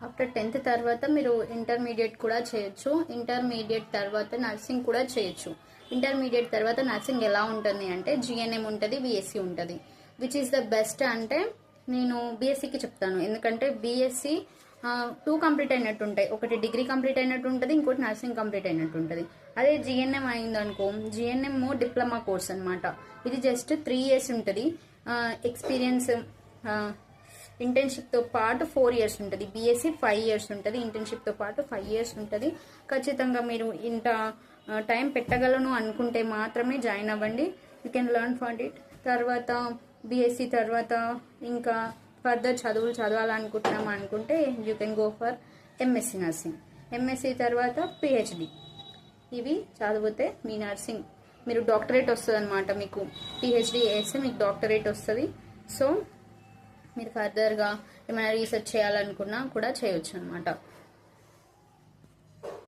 After 10th తర్వాత మీరు intermediate కూడా చేయొచ్చు. ఇంటర్మీడియట్ తర్వాత నర్సింగ్ కూడా చేయొచ్చు. ఇంటర్మీడియట్ తర్వాత నర్సింగ్ ఎలా ఉంటుంది అంటే జిఎన్ఎం ఉంటుంది, బిఎస్సి ఉంటుంది. విచ్ ఈస్ ద బెస్ట్ అంటే నేను బీఎస్సీకి చెప్తాను. ఎందుకంటే బీఎస్సీ 2 కంప్లీట్ అయినట్టు ఉంటాయి. ఒకటి డిగ్రీ కంప్లీట్ అయినట్టు ఉంటుంది, ఇంకోటి నర్సింగ్ కంప్లీట్ అయినట్టు ఉంటుంది. అదే జిఎన్ఎం అయిందనుకో, జిఎన్ఎం డిప్లొమా కోర్స్ అనమాట. ఇది జస్ట్ 3 years ఉంటుంది. ఎక్స్పీరియన్స్ ఇంటర్న్షిప్తో పాటు 4 years ఉంటుంది. బీఎస్సీ 5 years ఉంటుంది. ఇంటర్న్షిప్తో పాటు 5 years ఉంటుంది. ఖచ్చితంగా మీరు ఇంత టైం పెట్టగలను అనుకుంటే మాత్రమే జాయిన్ అవ్వండి. You can learn for it. తర్వాత బీఎస్సీ తర్వాత ఇంకా ఫర్దర్ చదువులు చదవాలనుకుంటున్నాం అనుకుంటే you can go for MSc nursing. MSc తర్వాత పిహెచ్డి. ఇవి చదివితే మీ నర్సింగ్ మీరు డాక్టరేట్ వస్తుంది అనమాట. మీకు పిహెచ్డి వేస్తే మీకు డాక్టరేట్ వస్తుంది. సో మీరు ఫర్దర్గా ఏమైనా రీసెర్చ్ చేయాలనుకున్నా కూడా చేయొచ్చు అనమాట.